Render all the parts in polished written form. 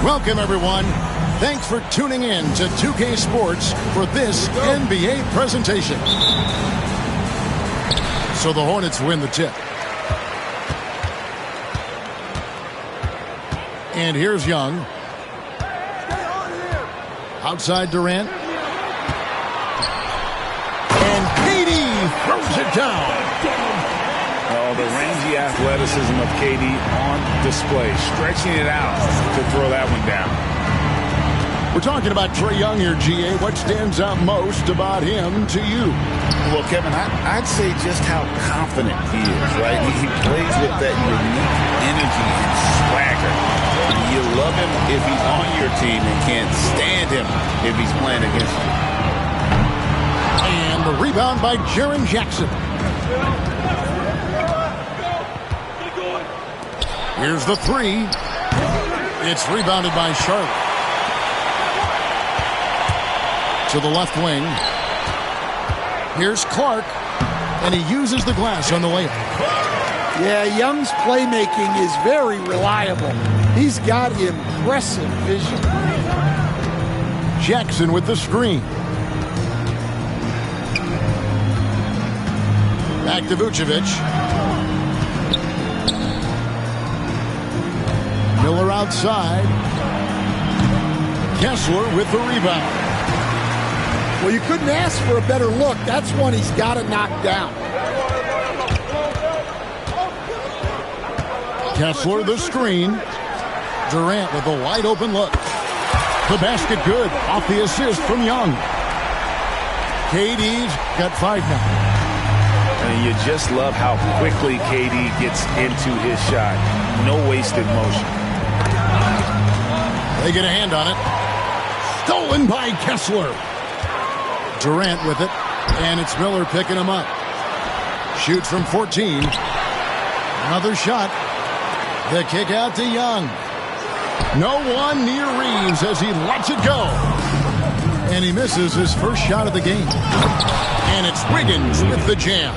Welcome, everyone. Thanks for tuning in to 2K Sports for this NBA presentation. So the Hornets win the tip. And here's Young. Outside Durant. And KD throws it down. Oh, the rangy athleticism of KD on display, stretching it out to throw that one down. We're talking about Trae Young here, GA. What stands out most about him to you? Well, Kevin, I'd say just how confident he is, right? He plays with that unique energy and swagger. You love him if he's on your team and can't stand him if he's playing against you. And the rebound by Jaren Jackson. Here's the three. It's rebounded by Charlotte. To the left wing. Here's Clark. And he uses the glass on the layup. Yeah, Young's playmaking is very reliable. He's got impressive vision. Jackson with the screen. Back to Vucevic. Miller outside. Kessler with the rebound. Well, you couldn't ask for a better look. That's one he's got to knock down. Kessler the screen. Durant with a wide open look. The basket good off the assist from Young. KD's got 5 now. And you just love how quickly KD gets into his shot. No wasted motion. They get a hand on it. Stolen by Kessler. Durant with it. And it's Miller picking him up. Shoots from 14. Another shot. The kick out to Young. No one near Reeves as he lets it go. And he misses his first shot of the game. And it's Wiggins with the jam.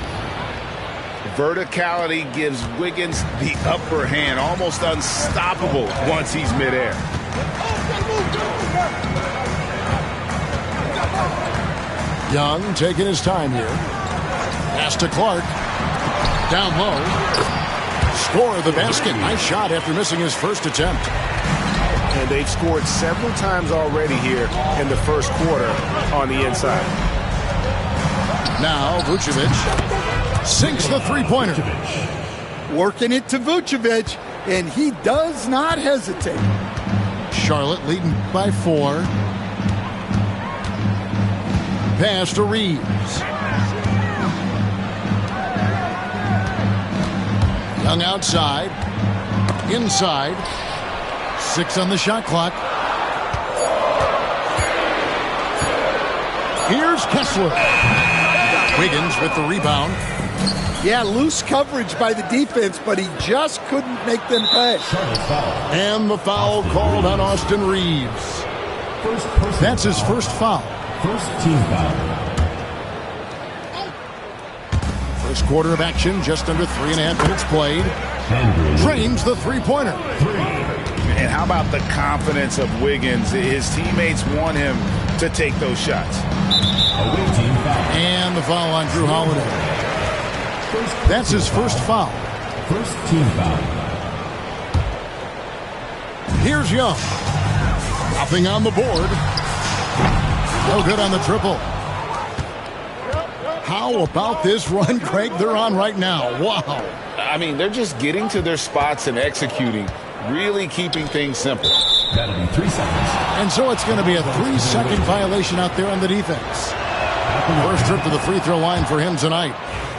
Verticality gives Wiggins the upper hand, almost unstoppable once he's midair. Young taking his time here. Pass to Clark. Down low. Score the basket. Nice shot after missing his first attempt. and they've scored several times already here in the first quarter on the inside. Now Vucevic sinks the three-pointer. Working it to Vucevic, and he does not hesitate. Charlotte leading by 4. Pass to Reeves. Young outside. Inside. 6 on the shot clock. Here's Kessler. Wiggins with the rebound. Yeah, loose coverage by the defense, but he just couldn't make them pay. And the foul called on Austin Reeves. That's his first foul. First team foul. First quarter of action, just under 3.5 minutes played. Drains the three-pointer. And how about the confidence of Wiggins? His teammates want him to take those shots. And the foul on Drew Holiday. That's his first foul. First team foul. Here's Young. Nothing on the board. No good on the triple. How about this run, Craig, they're on right now? Wow. I mean, they're just getting to their spots and executing, really keeping things simple. That'll be 3 seconds. And so it's going to be a 3-second violation out there on the defense. First trip to the free throw line for him tonight.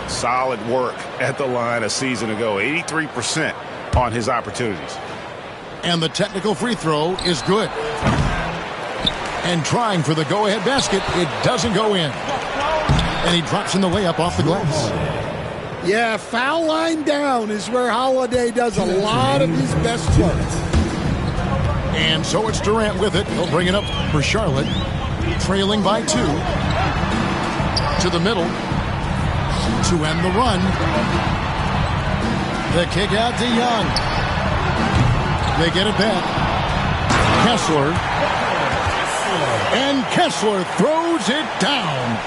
Solid work at the line a season ago. 83% on his opportunities. And the technical free throw is good. And trying for the go-ahead basket, it doesn't go in. And he drops in the layup off the glass. Yeah, foul line down is where Holiday does a lot of his best work. And so it's Durant with it. He'll bring it up for Charlotte. Trailing by 2. To the middle. To end the run. The kick out to Young. They get it back. Kessler. And Kessler throws it down.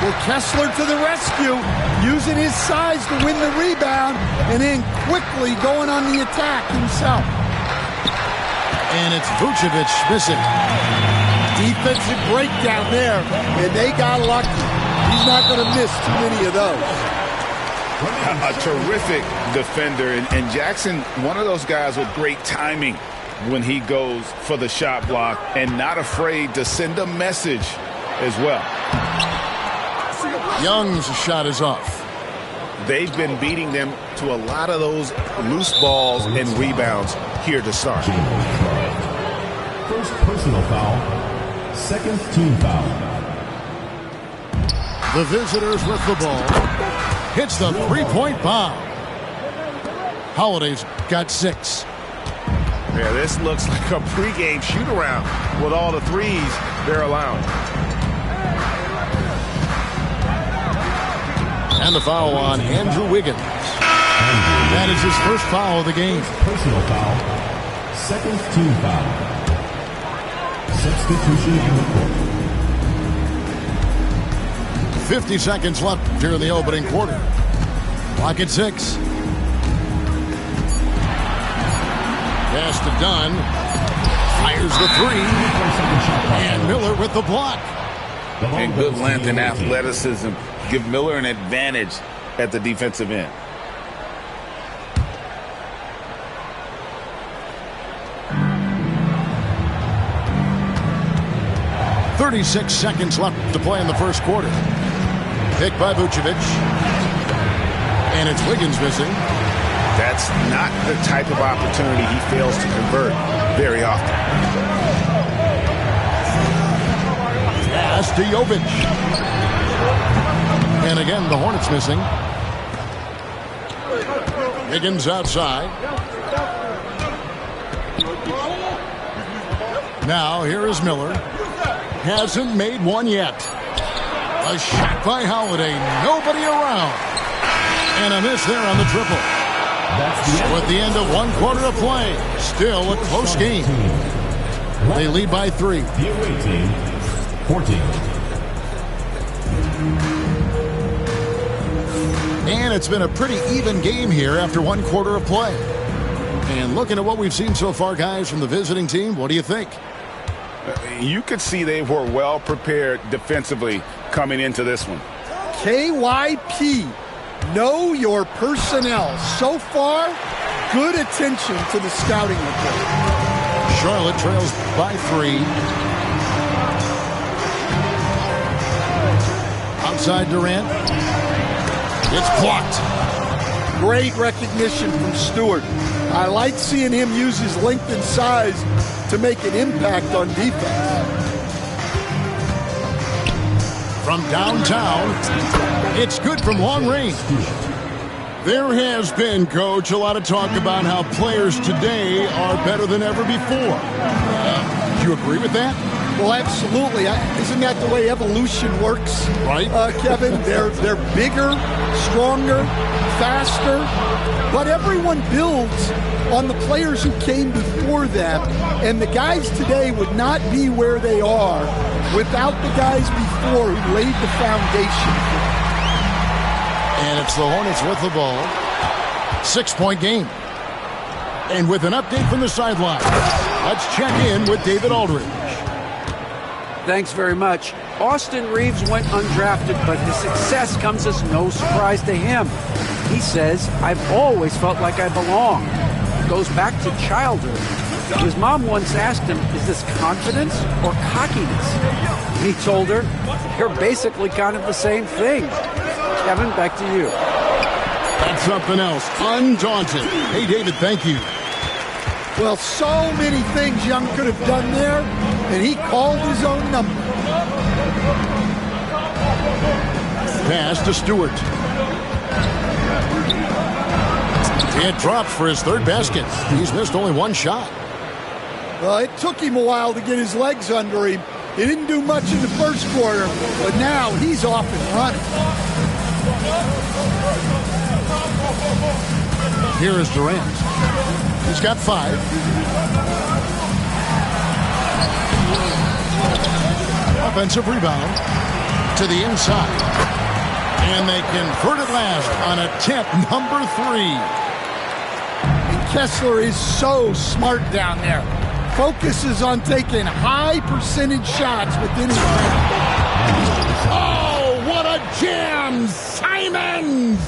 Well, Kessler to the rescue, using his size to win the rebound, and then quickly going on the attack himself. And it's Vucevic missing. Defensive breakdown there, and they got lucky. He's not going to miss too many of those. A terrific defender, and Jackson, one of those guys with great timing when he goes for the shot block and not afraid to send a message as well. Young's shot is off. They've been beating them to a lot of those loose balls and rebounds here to start. First personal foul. Second team foul. The visitors with the ball. Hits the three-point bomb. Holiday's got 6. Yeah, this looks like a pregame shoot-around with all the threes they're allowing. And the foul on Andrew Wiggins. That is his first foul of the game. Personal foul. Second team foul. Substitution on the court. 50 seconds left here in the opening quarter. Clock at 6. Pass to Dunn. Fires the 3. And Miller with the block. And good length and athleticism give Miller an advantage at the defensive end. .36 seconds left to play in the first quarter. Picked by Vucevic. And it's Wiggins missing. That's not the type of opportunity he fails to convert very often. Pass to Jovic. And again, the Hornets missing. Wiggins outside. Now, here is Miller. Hasn't made one yet. A shot by Holiday. Nobody around. And a miss there on the triple. So at the end of one quarter of play, still a close game. They lead by 3. The away team, 14. And it's been a pretty even game here after one quarter of play. And looking at what we've seen so far, guys, from the visiting team, what do you think? You could see they were well prepared defensively coming into this one. KYP, know your personnel. So far, good attention to the scouting report. Charlotte trails by 3. Outside Durant. It's blocked. Great recognition from Stewart. I like seeing him use his length and size to make an impact on defense. From downtown, it's good from long range. There has been, Coach, a lot of talk about how players today are better than ever before. Do you agree with that? Well, absolutely. Isn't that the way evolution works? Right. Kevin, they're bigger, stronger, faster, but everyone builds on the players who came before them, and the guys today would not be where they are without the guys before who laid the foundation. And it's the Hornets with the ball. 6-point game. And with an update from the sideline, let's check in with David Aldridge. Thanks very much. Austin Reeves went undrafted, but his success comes as no surprise to him. He says, "I've always felt like I belong." It goes back to childhood. His mom once asked him, "Is this confidence or cockiness?" He told her, "They're basically kind of the same thing." Kevin, back to you. That's something else. Undaunted. Hey, David, thank you. Well, so many things Young could have done there, and he called his own number. Pass to Stewart. It drops for his third basket. He's missed only one shot. Well, it took him a while to get his legs under him. He didn't do much in the first quarter, but now he's off and running. Here is Durant. He's got 5. Offensive rebound to the inside. And they convert it last on attempt number 3. And Kessler is so smart down there. Focuses on taking high percentage shots within his range. Oh, what a jam! Simons!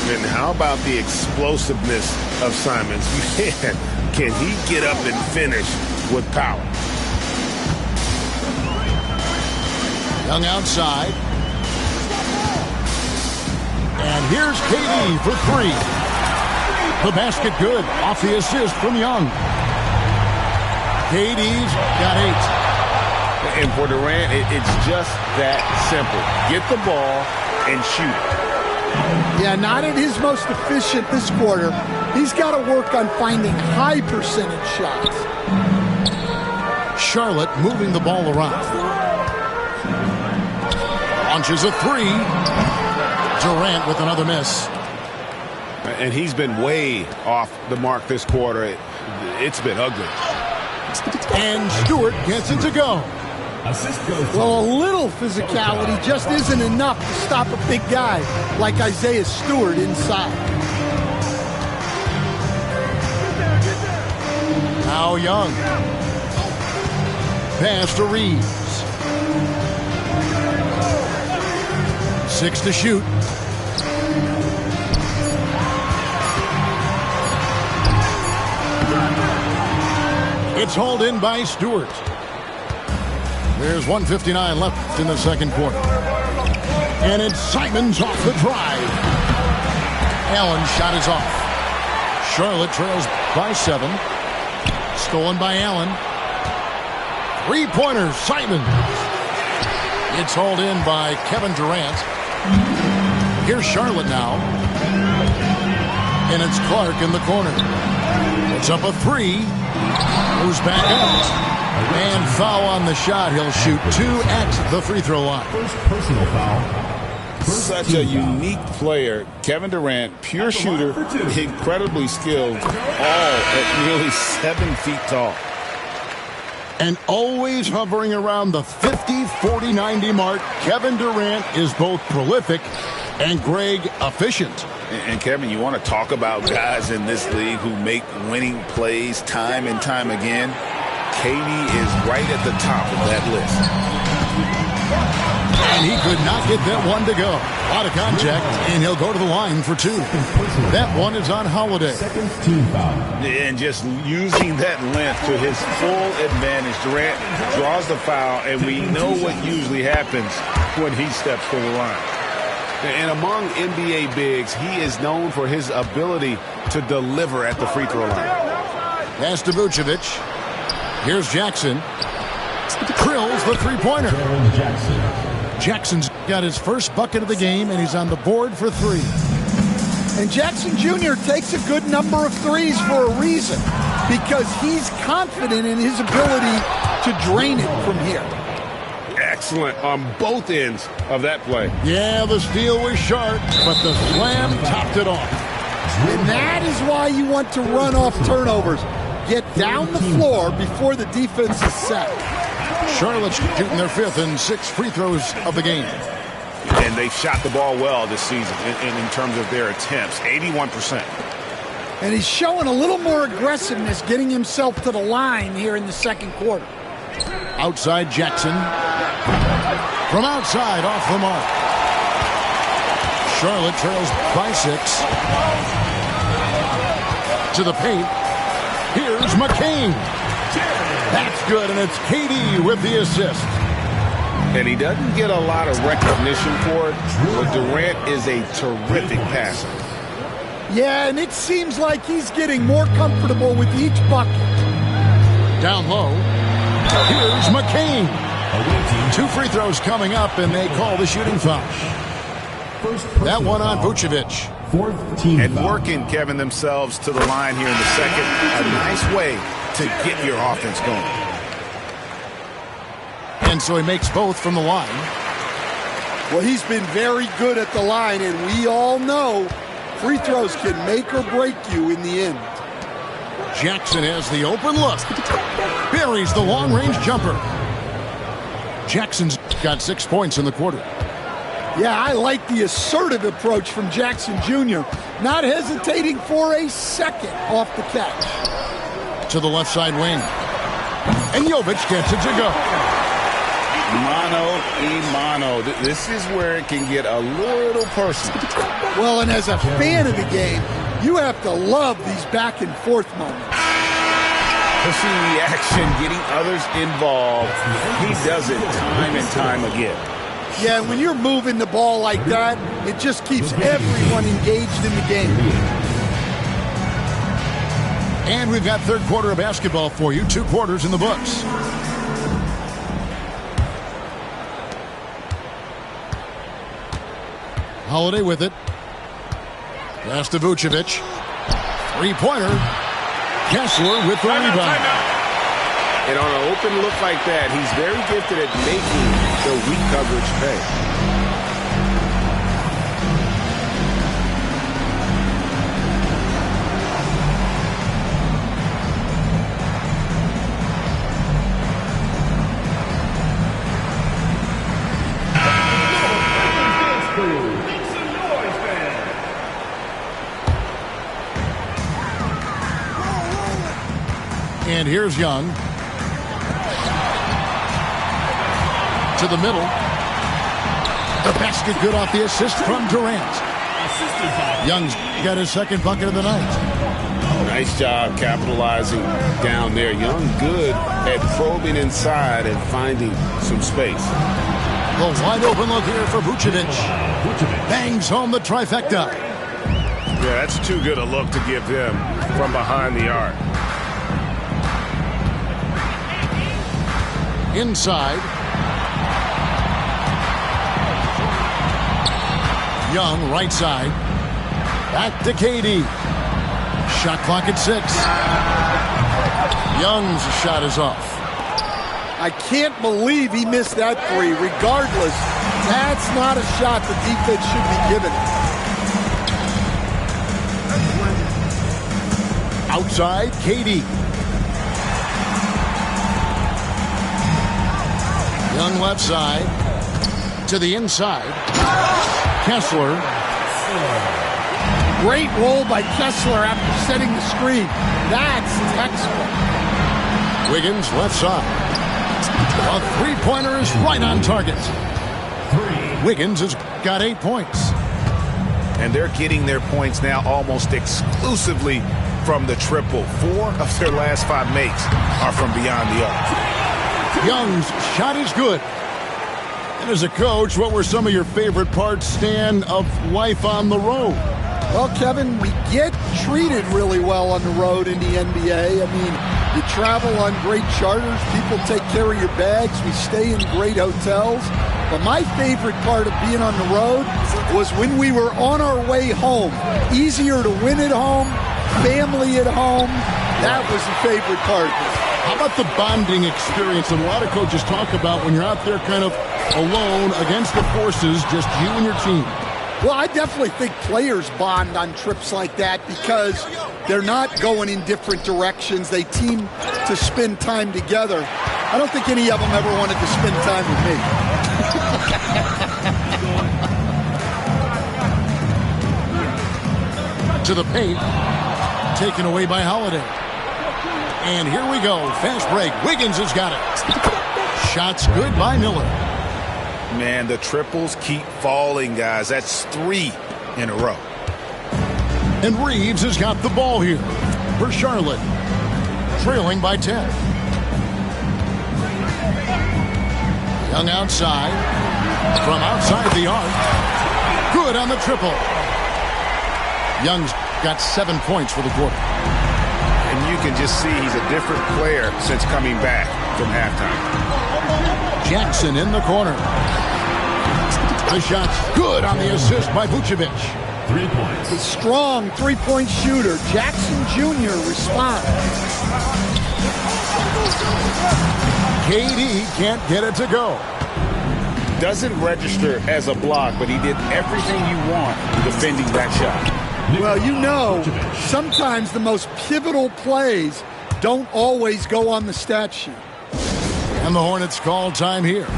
And how about the explosiveness of Simons? Man, can he get up and finish with power? Young outside. And here's KD for 3. The basket good off the assist from Young. KD's got 8. And for Durant, it's just that simple. Get the ball and shoot. Yeah, not at his most efficient this quarter. He's got to work on finding high percentage shots. Charlotte moving the ball around. Launches a 3. Durant with another miss. And he's been way off the mark this quarter. It's been ugly. And Stewart gets it to go. Assist goes to Well, a little physicality just isn't enough to stop a big guy like Isaiah Stewart inside. Now Young. Pass to Reeves. 6 to shoot. It's hauled in by Stewart. There's 1:59 left in the second quarter. And it's Simons off the drive. Allen's shot is off. Charlotte trails by 7. Stolen by Allen. 3-pointer, Simons. It's hauled in by Kevin Durant. Here's Charlotte now. And it's Clark in the corner. It's up a 3. Moves back up. And foul on the shot. He'll shoot 2 at the free throw line. first personal foul. Such a unique player. Kevin Durant, pure shooter, incredibly skilled, all at nearly 7 feet tall. And always hovering around the 50, 40, 90 mark, Kevin Durant is both prolific and, Greg, efficient. And Kevin, you want to talk about guys in this league who make winning plays time and time again? KD is right at the top of that list. And he could not get that one to go. A lot of contact, and he'll go to the line for two. That one is on Holiday. Second team foul. And just using that length to his full advantage. Durant draws the foul, and we know what usually happens when he steps to the line. And among NBA bigs, he is known for his ability to deliver at the free throw line. Pass to Vucevic. Here's Jackson. Drills the three-pointer. Jackson's got his first bucket of the game, and he's on the board for three. And Jackson Jr. takes a good number of threes for a reason, because he's confident in his ability to drain it from here. Excellent on both ends of that play. Yeah, the steal was sharp, but the slam topped it off. And that is why you want to run off turnovers. Get down the floor before the defense is set. Charlotte's shooting their fifth and sixth free throws of the game. And they've shot the ball well this season in terms of their attempts, 81%. And he's showing a little more aggressiveness, getting himself to the line here in the second quarter. Outside Jackson. From outside, off the mark. Charlotte trails by 6. To the paint. Here's McCain. That's good, and it's KD with the assist. And he doesn't get a lot of recognition for it, but Durant is a terrific passer. Yeah, and it seems like he's getting more comfortable with each bucket. Down low. Here's McCain. 2 free throws coming up, and they call the shooting foul. That one on Vucevic. Fourth team And foul. working, Kevin, themselves to the line here in the second. A nice way to get your offense going. And so he makes both from the line. Well, he's been very good at the line, and we all know free throws can make or break you in the end. Jackson has the open look. Buries the long-range jumper. Jackson's got 6 points in the quarter. Yeah, I like the assertive approach from Jackson Jr., not hesitating for a second off the catch. To the left side wing. And Jovic gets it to go. Mano y mano. This is where it can get a little personal. Well, and as a fan of the game, you have to love these back and forth moments. Pushing the action, getting others involved. He does it time and time again. Yeah, when you're moving the ball like that, it just keeps everyone engaged in the game. And we've got third quarter of basketball for you. 2 quarters in the books. Holiday with it. Pass to Vucevic. 3-pointer. Kessler with the rebound. And on an open look like that, he's very gifted at making the weak coverage pay. And here's Young. To the middle. The basket good off the assist from Durant. Young's got his second bucket of the night. Nice job capitalizing down there. Young good at probing inside and finding some space. The wide open look here for Vucevic. Bangs home the trifecta. Yeah, that's too good a look to give him from behind the arc. Inside. Young, right side. Back to KD. Shot clock at 6. Young's shot is off. I can't believe he missed that three. Regardless, that's not a shot the defense should be giving. Outside, KD. Young left side. To the inside. Kessler. Great roll by Kessler after setting the screen. That's textbook. Wiggins left side. A three-pointer is right on target. Wiggins has got 8 points. And they're getting their points now almost exclusively from the triple. 4 of their last 5 makes are from beyond the arc. Young's shot is good. And as a coach, what were some of your favorite parts, Stan, of life on the road? Well, Kevin, we get treated really well on the road in the NBA. I mean, you travel on great charters. People take care of your bags. We stay in great hotels. But my favorite part of being on the road was when we were on our way home. Easier to win at home, family at home. That was the favorite part. How about the bonding experience that a lot of coaches talk about when you're out there kind of alone against the forces, just you and your team? Well, I definitely think players bond on trips like that because they're not going in different directions. They team to spend time together. I don't think any of them ever wanted to spend time with me. To the paint, taken away by Holiday. And here we go, fast break. Wiggins has got it. Shots good by Miller. Man, the triples keep falling, guys. That's 3 in a row. And Reeves has got the ball here for Charlotte, trailing by 10. Young outside, from outside the arc. Good on the triple. Young's got 7 points for the quarter. And you can just see he's a different player since coming back from halftime. Jackson in the corner. The shot's good on the assist by Vucevic. 3 points. A strong three-point shooter. Jackson Jr. responds. KD can't get it to go. Doesn't register as a block, but he did everything you want defending that shot. Well, you know, sometimes the most pivotal plays don't always go on the stat sheet. And the Hornets call time here.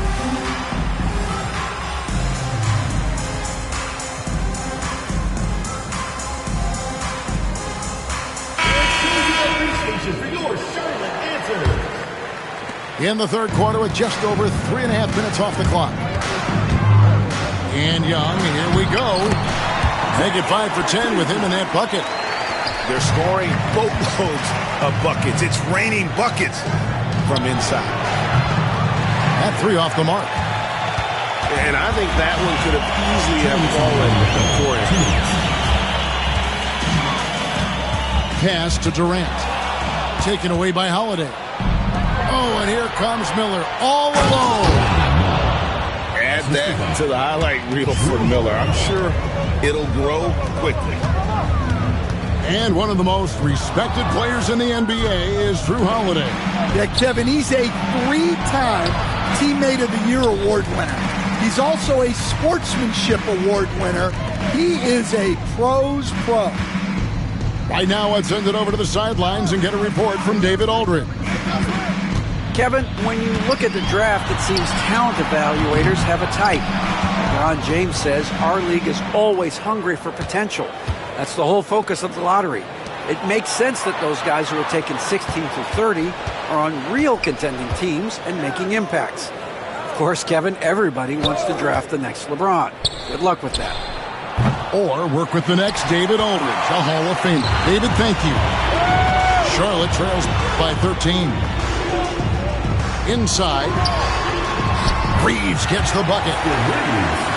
In the third quarter with just over 3.5 minutes off the clock. And Young, here we go. Make it 5 for 10 with him in that bucket. They're scoring boatloads of buckets. It's raining buckets from inside. That 3 off the mark. And I think that one could have easily have fallen for him. Pass to Durant. Taken away by Holiday. Oh, and here comes Miller all alone. Add that to the highlight reel for Miller. I'm sure it'll grow quickly. And one of the most respected players in the NBA is Drew Holiday. Yeah, Kevin, he's a 3-time Teammate of the Year award winner. He's also a Sportsmanship Award winner. He is a pro's pro. Right now, let's send it over to the sidelines and get a report from David Aldridge. Kevin, when you look at the draft, it seems talent evaluators have a type. LeBron James says our league is always hungry for potential. That's the whole focus of the lottery. It makes sense that those guys who are taken 16 through 30 are on real contending teams and making impacts. Of course, Kevin, everybody wants to draft the next LeBron. Good luck with that. Or work with the next David Aldridge, a Hall of Famer. David, thank you. Charlotte trails by 13. Inside. Reeves gets the bucket.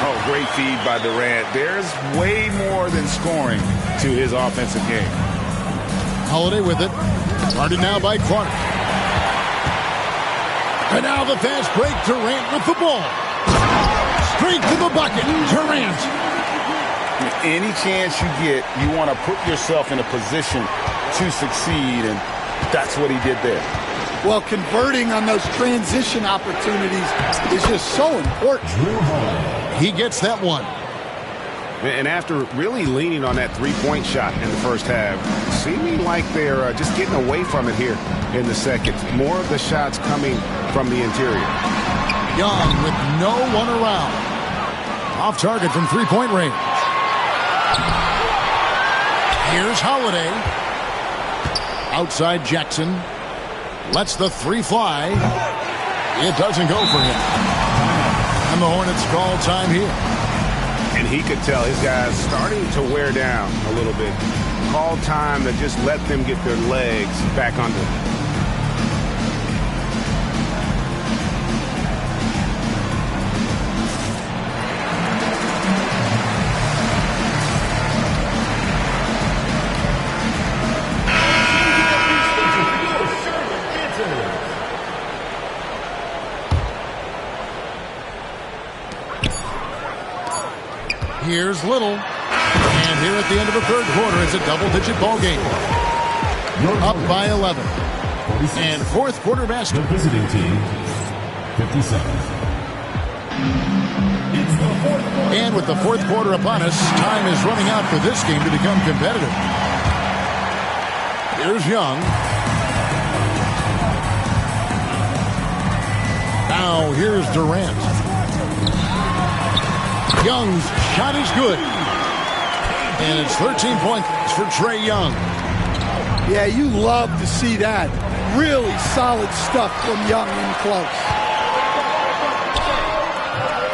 Oh, great feed by Durant. There's way more than scoring to his offensive game. Holiday with it. Guarded now by Clark. And now the fast break. Durant with the ball. Straight to the bucket. Durant. Any chance you get, you want to put yourself in a position to succeed, and that's what he did there. Well, converting on those transition opportunities is just so important. He gets that one. And after really leaning on that three-point shot in the first half, seeming like they're just getting away from it here in the second. More of the shots coming from the interior. Young with no one around. Off target from three-point range. Here's Holiday. Outside Jackson. Lets the three fly. It doesn't go for him. And the Hornets call time here. And he could tell his guys starting to wear down a little bit. Call time to just let them get their legs back under. Here's Little. And here at the end of the third quarter, it's a double-digit ball game. Up by 11. And fourth quarter basket. The visiting team, 57. And with the fourth quarter upon us, time is running out for this game to become competitive. Here's Young. Now here's Durant. Young's shot is good. And it's 13 points for Trae Young. Yeah, you love to see that. Really solid stuff from Young in close.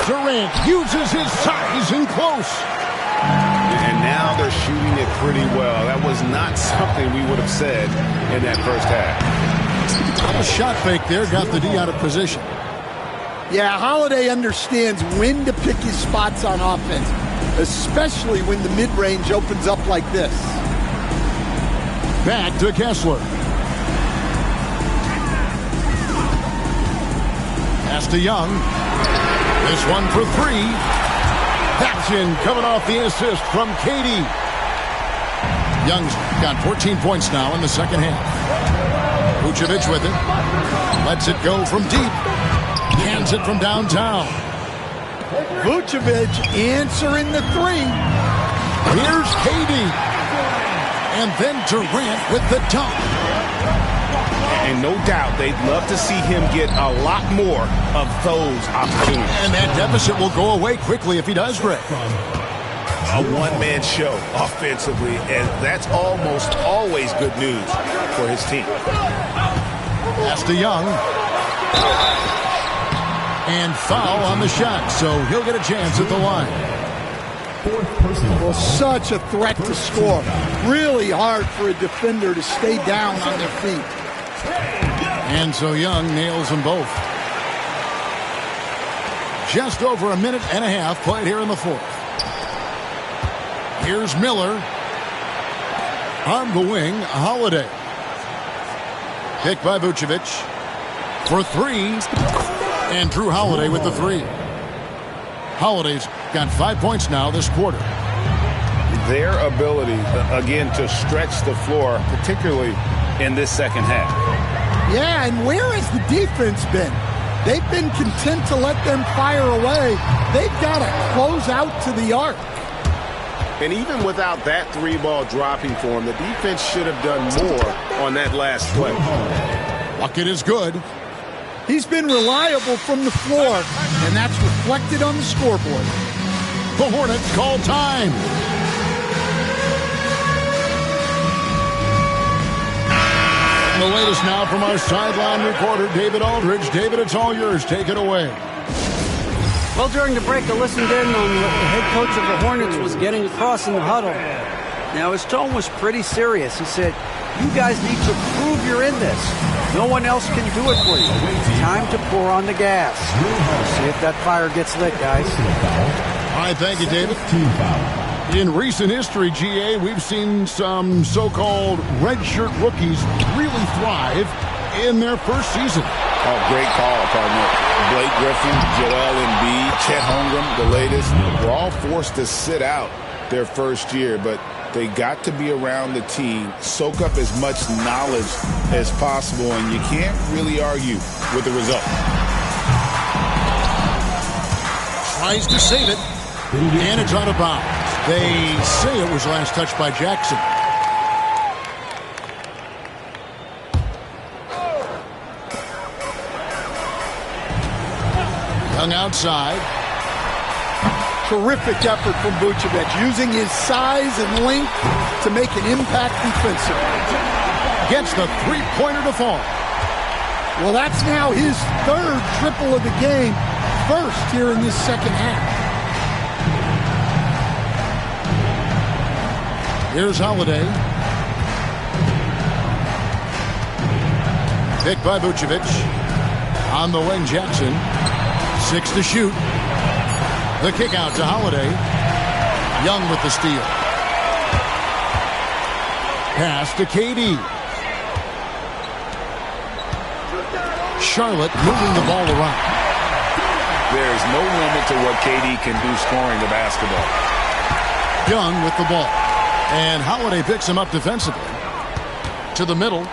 Durant uses his size in close. And now they're shooting it pretty well. That was not something we would have said in that first half. A shot fake there got the D out of position. Yeah, Holiday understands when to pick his spots on offense, especially when the mid-range opens up like this. Back to Kessler. Pass to Young. This one for three. That's in, coming off the assist from KD. Young's got 14 points now in the second half. Vucevic with it. Lets it go from deep. Hands it from downtown. Vucevic answering the three. Here's KD. And then Durant with the dunk. And no doubt they'd love to see him get a lot more of those opportunities. And that deficit will go away quickly if he does, Greg. A one-man show offensively, and that's almost always good news for his team. Pass to Young. And foul on the shot, so he'll get a chance at the line. Well, such a threat to score. Really hard for a defender to stay down on their feet. And so Young nails them both. Just over a minute and a half played here in the fourth. Here's Miller. On the wing, Holiday. Picked by Vucevic. For three. And Drew Holiday with the three. Holiday's got 5 points now this quarter. Their ability, again, to stretch the floor, particularly in this second half. Yeah, and where has the defense been? They've been content to let them fire away. They've got to close out to the arc. And even without that three ball dropping for him, the defense should have done more on that last play. Bucket is good. He's been reliable from the floor, and that's reflected on the scoreboard. The Hornets call time. And the latest now from our sideline reporter, David Aldridge. David, it's all yours. Take it away. Well, during the break, I listened in on what the head coach of the Hornets was getting across in the huddle. Now, his tone was pretty serious. He said, you guys need to prove you're in this. No one else can do it for you. Time to pour on the gas. See if that fire gets lit, guys. All right, thank you, David. In recent history, GA, we've seen some so-called redshirt rookies really thrive in their first season. Oh, great call, partner. Blake Griffin, Joel Embiid, Chet Holmgren, the latest, were all forced to sit out their first year, but they got to be around the team, soak up as much knowledge as possible, and you can't really argue with the result. Tries to save it, and it's out of bounds. They say it was last touched by Jackson. Young outside. Terrific effort from Vucevic, using his size and length to make an impact defensively. Gets the three-pointer to fall. Well, that's now his third triple of the game, first here in this second half. Here's Holiday. Picked by Vucevic. On the wing, Jackson. 6 to shoot. The kick out to Holiday. Young with the steal. Pass to KD. Charlotte moving the ball around. There's no limit to what KD can do scoring the basketball. Young with the ball. And Holiday picks him up defensively. To the middle.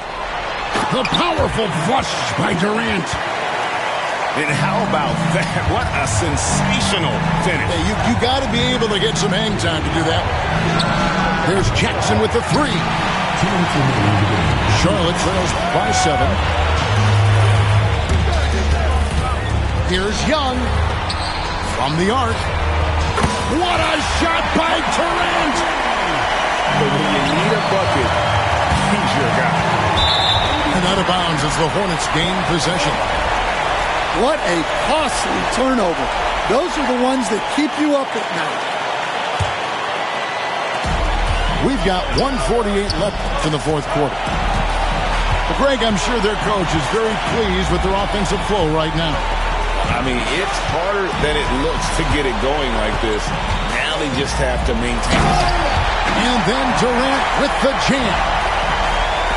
The powerful flush by Durant. And how about that? What a sensational finish. Yeah, you got to be able to get some hang time to do that. There's Jackson with the three. Charlotte trails by 7. Here's Young from the arc. What a shot by Durant! But when you need a bucket, he's your guy. And out of bounds as the Hornets gain possession. What a costly turnover. Those are the ones that keep you up at night. We've got 1:48 left in the fourth quarter. Well, Greg, I'm sure their coach is very pleased with their offensive flow right now. I mean, it's harder than it looks to get it going like this. Now they just have to maintain it. And then Durant with the jam.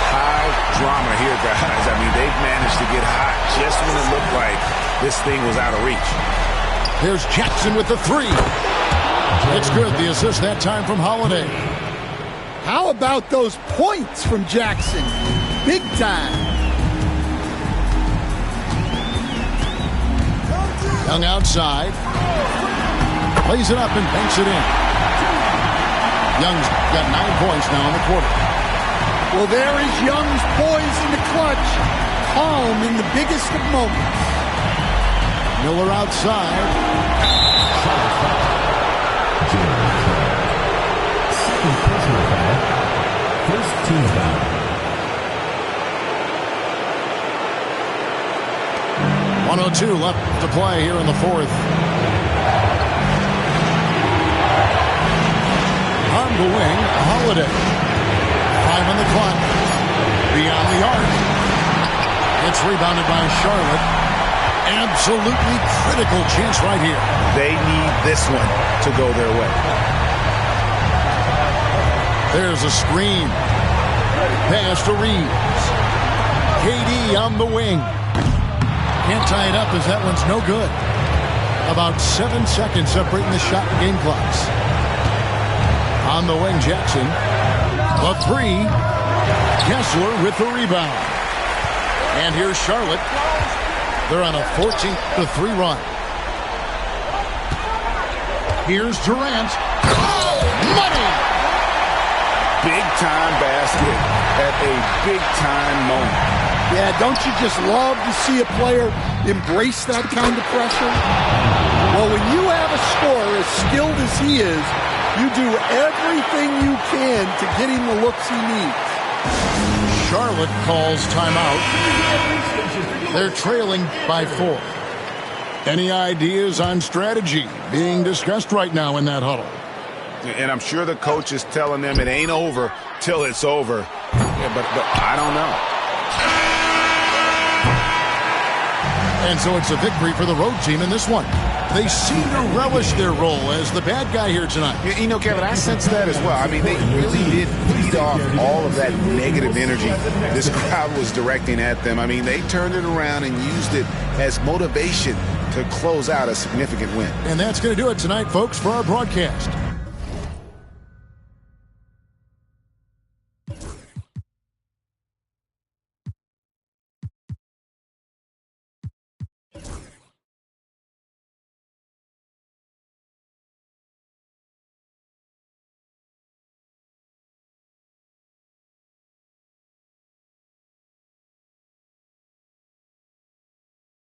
High drama here, guys. I mean, they've managed to get hot just when it looked like this thing was out of reach. Here's Jackson with the three. It's good. The assist that time from Holiday. How about those points from Jackson? Big time. Young outside. Plays it up and banks it in. Young's got 9 points now in the quarter. Well, there is Young's poise in the clutch. Calm in the biggest of moments. Miller outside. Second personal foul. First team foul. .102 left to play here in the fourth. On the wing, Holiday. 5 on the clock. Beyond the arc. It's rebounded by Charlotte. Absolutely critical chance right here. They need this one to go their way. There's a screen. Pass to Reeves. KD on the wing. Can't tie it up as that one's no good. About 7 seconds separating the shot and game clocks. On the wing, Jackson. The three. Kessler with the rebound. And here's Charlotte. They're on a 14-3 run. Here's Durant. Oh, money! Big-time basket at a big-time moment. Yeah, don't you just love to see a player embrace that kind of pressure? Well, when you have a scorer as skilled as he is, you do everything you can to get him the looks he needs. Charlotte calls timeout. They're trailing by 4. Any ideas on strategy being discussed right now in that huddle? And I'm sure the coach is telling them it ain't over till it's over. Yeah, but I don't know. And so it's a victory for the road team in this one. They seem to relish their role as the bad guy here tonight. You know, Kevin, I sense that as well. I mean, they really did feed off all of that negative energy this crowd was directing at them. I mean, they turned it around and used it as motivation to close out a significant win. And that's going to do it tonight, folks, for our broadcast.